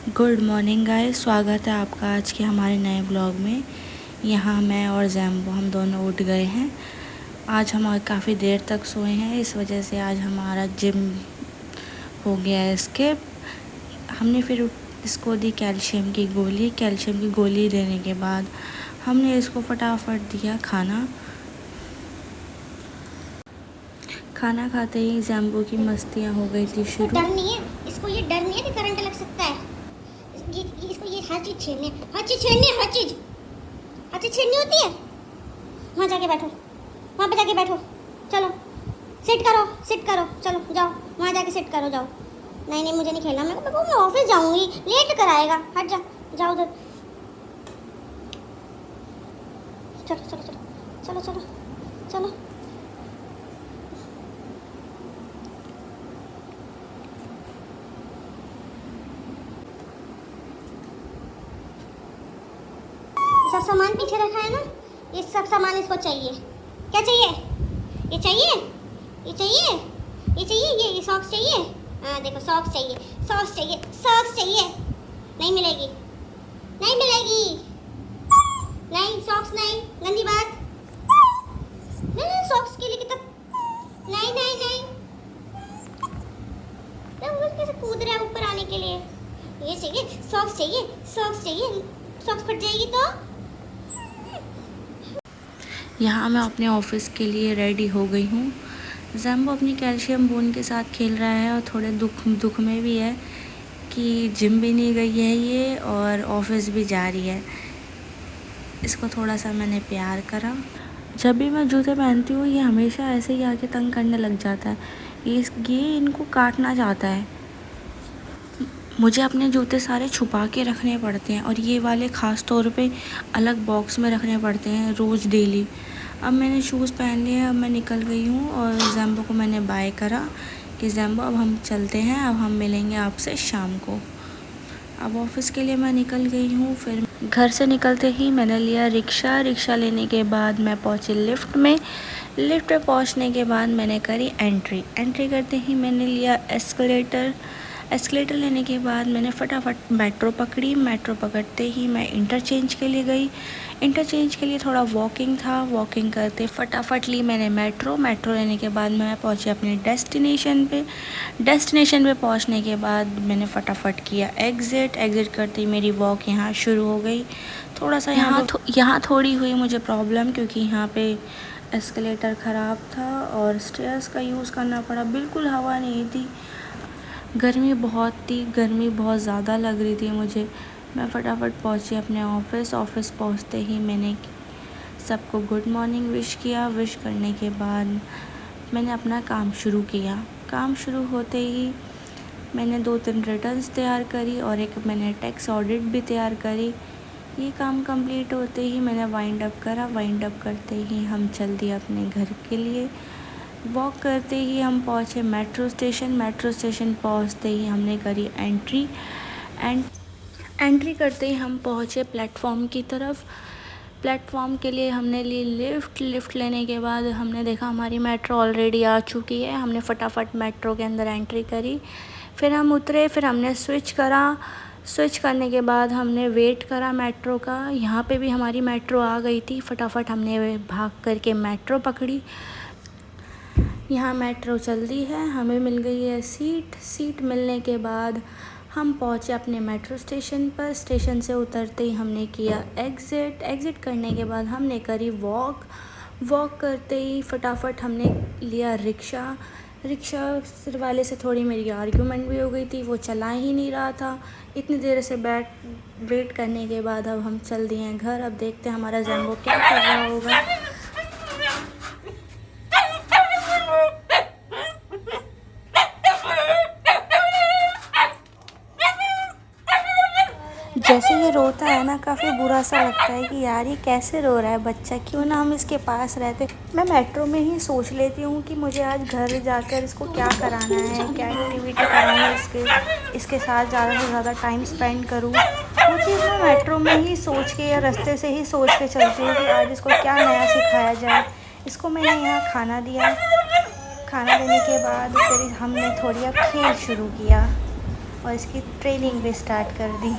Good morning guys, स्वागत है आपका आज के हमारे नए ब्लॉग में। यहाँ मैं और जैम्बो हम दोनों उठ गए हैं। आज हम काफ़ी देर तक सोए हैं, इस वजह से आज हमारा जिम हो गया है स्किप। हमने फिर इसको दी कैल्शियम की गोली। कैल्शियम की गोली देने के बाद हमने इसको फटाफट दिया खाना। खाना खाते ही जैम्बो की मस्तियाँ हो गई थी शुरू। डर नहीं है इसको, ये डर नहीं है कि करंट लग सकता है। इसको ये हर चीज़ छेड़नी है, हर चीज़ छेड़नी है, हर चीज़ छेड़नी होती है। वहाँ जाके बैठो, वहाँ पे जाके बैठो, चलो सिट करो, चलो जाओ वहाँ जाके सिट करो, जाओ। नहीं मुझे नहीं खेलना, मैं ऑफिस जाऊँगी, लेट कराएगा, हट जाओ उधर। चलो। सब सामान पीछे रखा है ना, ये सब सामान इसको चाहिए। क्या चाहिए? ये चाहिए, ये सॉक्स चाहिए। हाँ देखो, सॉक्स चाहिए। नहीं मिलेगी, नहीं सॉक्स नहीं, गंदी बात। नहीं सॉक्स के लिए कितना, नहीं वो कैसे कूद रहा है ऊपर आने के लिए। ये चाहिए, सॉक्स चाहिए, सॉक्स फट जाएगी तो। यहाँ मैं अपने ऑफिस के लिए रेडी हो गई हूँ। जैम्बो अपनी कैल्शियम बोन के साथ खेल रहा है और थोड़े दुख में भी है कि जिम भी नहीं गई है ये और ऑफिस भी जा रही है। इसको थोड़ा सा मैंने प्यार करा। जब भी मैं जूते पहनती हूँ ये हमेशा ऐसे ही आके तंग करने लग जाता है। ये इनको काटना चाहता है। मुझे अपने जूते सारे छुपा के रखने पड़ते हैं और ये वाले ख़ास तौर पे अलग बॉक्स में रखने पड़ते हैं रोज़ डेली। अब मैंने शूज़ पहन लिए, अब मैं निकल गई हूँ और जैम्बो को मैंने बाय करा कि जैम्बो अब हम चलते हैं, अब हम मिलेंगे आपसे शाम को। अब ऑफ़िस के लिए मैं निकल गई हूँ। फिर घर से निकलते ही मैंने लिया रिक्शा लेने के बाद मैं पहुँची लिफ्ट में पहुँचने के बाद मैंने करी एंट्री करते ही मैंने लिया एस्केलेटर लेने के बाद मैंने फटाफट मेट्रो पकड़ते ही मैं इंटरचेंज के लिए गई। इंटरचेंज के लिए थोड़ा वॉकिंग करते फटाफट ली मैंने मेट्रो लेने के बाद मैं पहुंची अपने डेस्टिनेशन पे पहुंचने के बाद मैंने फटाफट किया एग्ज़िट करते ही मेरी वॉक यहाँ शुरू हो गई। थोड़ा सा यहाँ थोड़ी हुई मुझे प्रॉब्लम, क्योंकि यहाँ पे एस्केलेटर ख़राब था और स्टेयर्स का यूज़ करना पड़ा। बिल्कुल हवा नहीं थी, गर्मी बहुत ज़्यादा लग रही थी मुझे। मैं फटाफट पहुंची अपने ऑफ़िस पहुंचते ही मैंने सबको गुड मॉर्निंग विश किया। विश करने के बाद मैंने अपना काम शुरू किया। काम शुरू होते ही मैंने 2-3 रिटर्न्स तैयार करी और एक मैंने टैक्स ऑडिट भी तैयार करी। ये काम कंप्लीट होते ही मैंने वाइंड अप करते ही हम चल दिए अपने घर के लिए। वॉक करते ही हम पहुँचे मेट्रो स्टेशन पहुँचते ही हमने करी एंट्री करते ही हम पहुँचे प्लेटफॉर्म की तरफ। प्लेटफॉर्म के लिए हमने ली लिफ्ट लेने के बाद हमने देखा हमारी मेट्रो ऑलरेडी आ चुकी है। हमने फटाफट मेट्रो के अंदर एंट्री करी, फिर हम उतरे, फिर हमने स्विच करने के बाद हमने वेट करा मेट्रो का। यहाँ पे भी हमारी मेट्रो आ गई थी। फटाफट हमने भाग करके मेट्रो पकड़ी। यहाँ मेट्रो चलती है, हमें मिल गई है सीट मिलने के बाद हम पहुँचे अपने मेट्रो स्टेशन पर। स्टेशन से उतरते ही हमने किया एग्ज़िट करने के बाद हमने करी वॉक करते ही फटाफट हमने लिया रिक्शा वाले से थोड़ी मेरी आर्ग्यूमेंट भी हो गई थी, वो चला ही नहीं रहा था। इतनी देर से वेट करने के बाद अब हम चल दिए हैं घर। अब देखते हैं हमारा जैम्बो क्या कर रहा होगा। जैसे ये रोता है ना, काफ़ी बुरा सा लगता है कि यार ये कैसे रो रहा है बच्चा, क्यों ना हम इसके पास रहते। मैं मेट्रो में ही सोच लेती हूँ कि मुझे आज घर जाकर इसको क्या कराना है, क्या एक्टिविटी कराऊँ, इसके साथ ज़्यादा से ज़्यादा टाइम स्पेंड करूँ। वो चीज़ मैं मेट्रो में ही सोच के या रास्ते से ही सोच के चलती हूँ कि आज इसको क्या नया सिखाया जाए। इसको मैंने यहाँ खाना दिया, खाना देने के बाद फिर हमने थोड़ी अब खेल शुरू किया। और इसकी ट्रेनिंग भी स्टार्ट कर दी।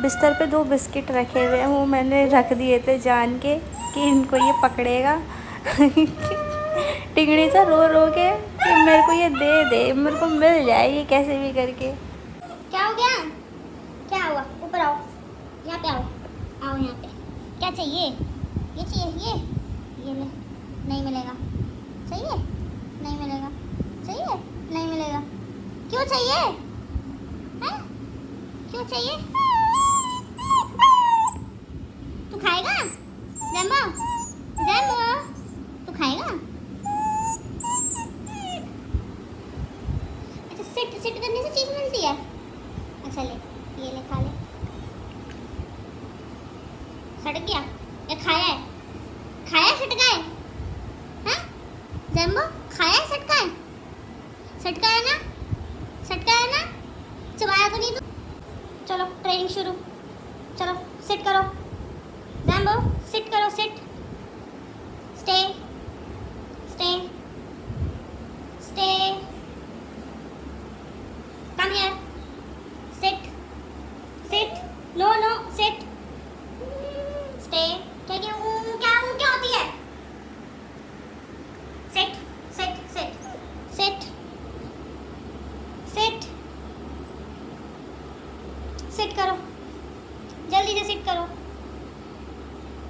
बिस्तर पे 2 बिस्किट रखे हुए हैं, वो मैंने रख दिए थे जान के कि इनको ये पकड़ेगा। टिंगड़ी सा रो रो के कि मेरे को ये दे, मेरे को मिल जाए ये कैसे भी करके। क्या हो गया? क्या हुआ? ऊपर आओ, यहाँ पे आओ, आओ यहाँ पे। क्या चाहिए? ये चाहिए, ये ले। नहीं मिलेगा। चाहिए? नहीं मिलेगा। चाहिए? नहीं मिलेगा। क्यों चाहिए? हैं? क्यों चाहिए? तू खाएगा? जैम्बो, जैम्बो, तू खाएगा? अच्छा, सिट सिट करने से चीज मिलती है। अच्छा ले, ये ले, खा ले। सड़ गया? ये खाया है? खाया है, सटका है? हाँ? जैम्बो, खाया है, सटका है? सटका है ना? सटका है ना? चबाया तो नहीं तू? चलो ट्रेनिंग शुरू। चलो सिट करो। जैम्बो सिट करो, sit. Stay, stay, stay. Come here. Sit, sit. No no, sit. Stay. क्या क्या क्या होती है? Sit, sit, sit, sit, sit. Sit करो, जल्दी से सिट करो।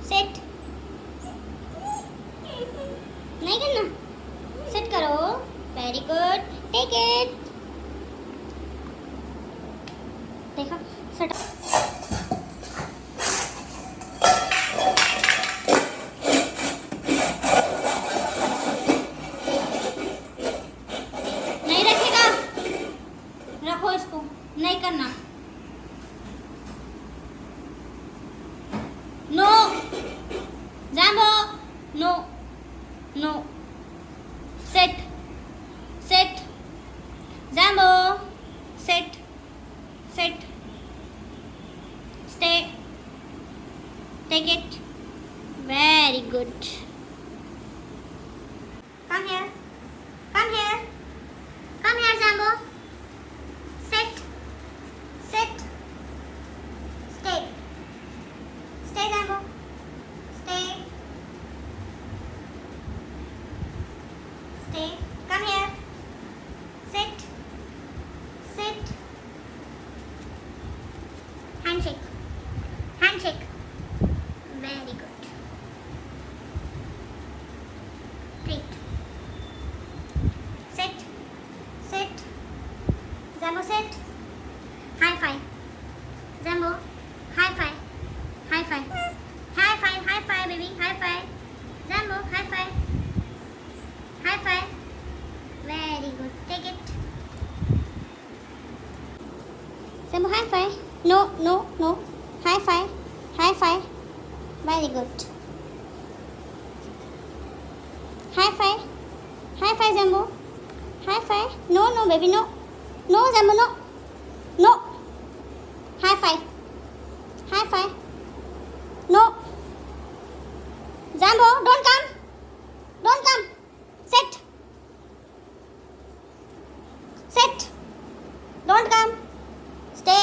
सिट। नहीं करना? सिट करो। Very good, take it. देखो सट। नहीं रखेगा? रखो इसको, नहीं करना। No Jumbo, no no. Sit, sit. Jumbo, sit, sit. Stay, take it. Very good. Come here, come here, come here Jumbo. Sit, sit, stay, stay Jumbo, stay, stay. Come here, sit, sit. Handshake, handshake. Very good. Treat. Sit, sit. Jumbo sit. High five. Jumbo high five, high five, high five, high five baby, high five. Jumbo high five, high five. Very good, take it. Jumbo high five. No no no, high five, high five. Very good. High five, high five Jumbo, high five. No no baby, no no Jumbo, no no. High five, high five. No Jumbo, don't come, don't come. Sit, sit, don't come. Stay,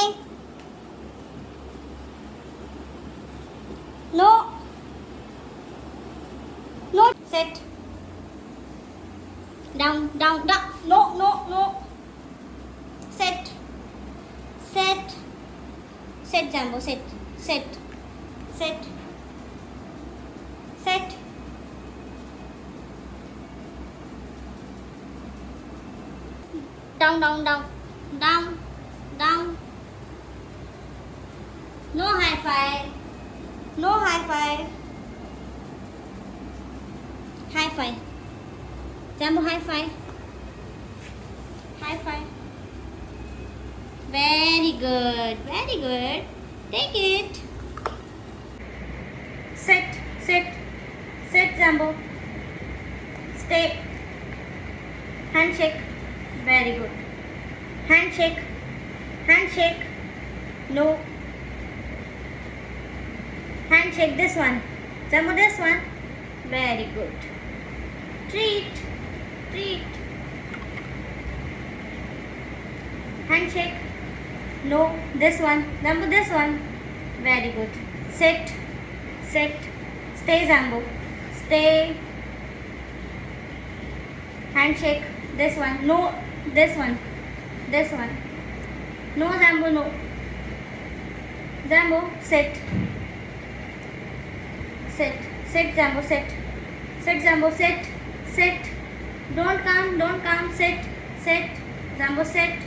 no no. Sit, down down down, no no no. Sit, sit, sit Jumbo, sit, sit, sit, sit. Down down down, down down. No high five, no high five. High five Jumbo, high five, high five. Very good, very good, take it. Sit, sit, sit Jumbo, stay. Handshake. Very good. Handshake, handshake. No. Handshake this one. Jambu this one. Very good. Treat. Treat. Handshake. No. This one. Jambu this one. Very good. Sit. Sit. Stay Jambu. Stay. Handshake. This one. No. This one. This one. No Jambu. No. Jambu. Sit. Sit. Sit Jambu. Sit. Sit Jambu. Sit. Sit. Don't come. Don't come. Sit. Sit. Jambu. Sit.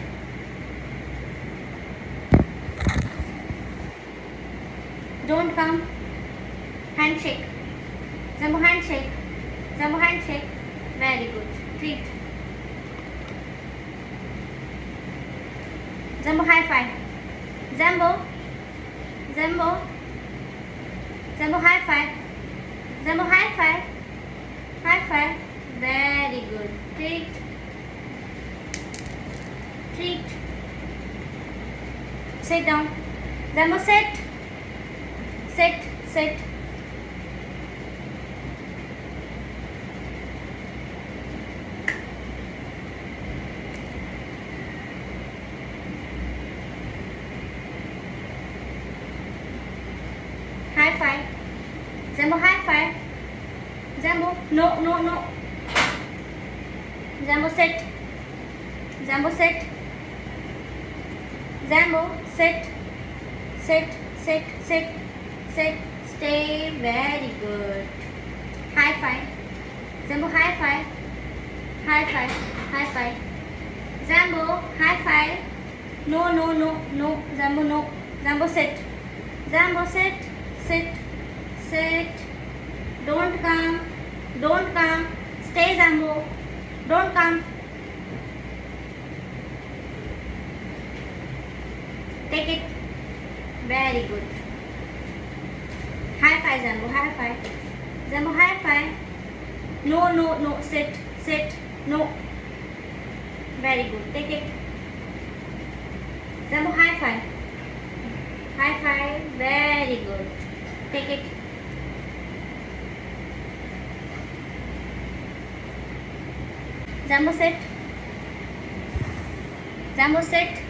Don't come. Handshake. Jambu handshake. Jambu handshake. Very good. Treat. Jambu high five. Jambu. Jambu. Jambu high five. Jambu high five. High five. Very good. Treat. Treat. Sit down. Jambu sit. Sit. Sit. High five. Jambu high five. Jambu. No, no, no. Jambu sit. Jambu sit. Jambu sit. Sit. Sit. Sit. Sit. Stay. Very good. High five. Jambu high five. High five. High five. Jambu high five. No, no, no, no. Jambu no. Jambu sit. Jambu sit. Sit. Sit. Don't come. Don't come. Stay Jambu. Don't come. Take it. Very good. High five Jambu. High five. Jambu high five. No, no, no. Sit. Sit. No. Very good. Take it. Jambu high five. High five. Very good. Take it. Jambu sit. Jambu sit.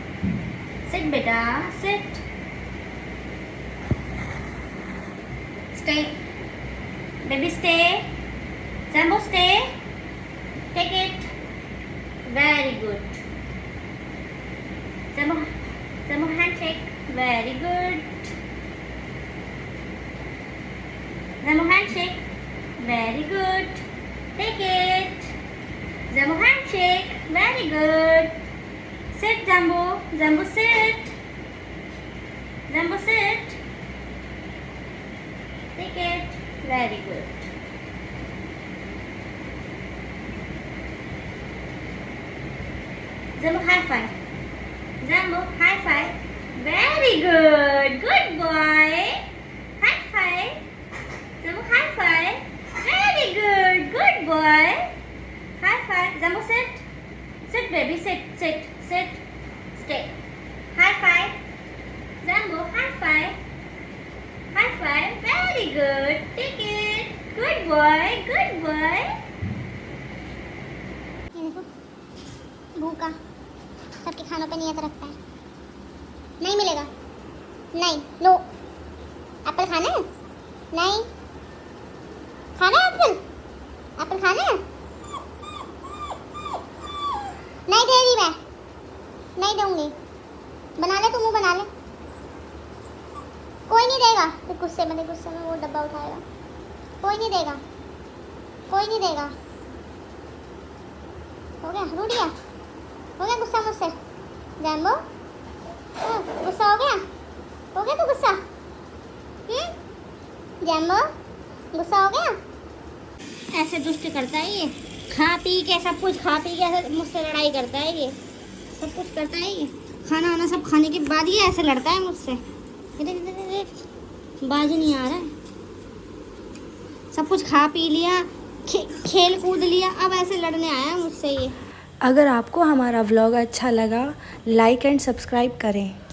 Sit beta. Sit. Stay. Baby stay. Jambu stay. Take it. Very good. Jambu handshake. Very good. Jambu handshake. Very good. Take it. Jambu handshake. Very good. Sit Jambu. Jambu sit. Jambu sit. Take it. Very good. Jambu high five. Jambu high five. Very good. Good boy. High five. Jambu high five. Very good. Good boy. High five. Jambu sit. Sit baby. Sit. Sit. Sit. Stay. High five. Jambu high five. High five. Very good. Take it. Good boy. Good boy. ये देखो भूखा सबके खानों पे नियत रखता है. नहीं मिलेगा. नहीं. नो. एप्पल खाना है? नहीं. खाना है एप्पल? एप्पल खाना है? नहीं दे रही मैं. नहीं दूंगी. बना ले तू मुंह बना ले. कोई नहीं देगा. फिर गुस्से में वो डब्बा उठाएगा. कोई नहीं देगा. कोई नहीं देगा. हो गया? रूठ गया? हो गया गुस्सा मुझसे? जैम्बो गुस्सा हो गया? हो गया तू गुस्सा? जैम्बो गुस्सा हो गया? ऐसे दुष्ट करता है ये. खा पी के सब कुछ खा पी के ऐसे मुझसे लड़ाई करता है ये. सब कुछ करता है ये. खाना वाना सब खाने के बाद ये ऐसे लड़ता है मुझसे. बाज नहीं आ रहा है. सब कुछ खा पी लिया, खेल कूद लिया, अब ऐसे लड़ने आया है मुझसे ये. अगर आपको हमारा व्लॉग अच्छा लगा, लाइक एंड सब्सक्राइब करें.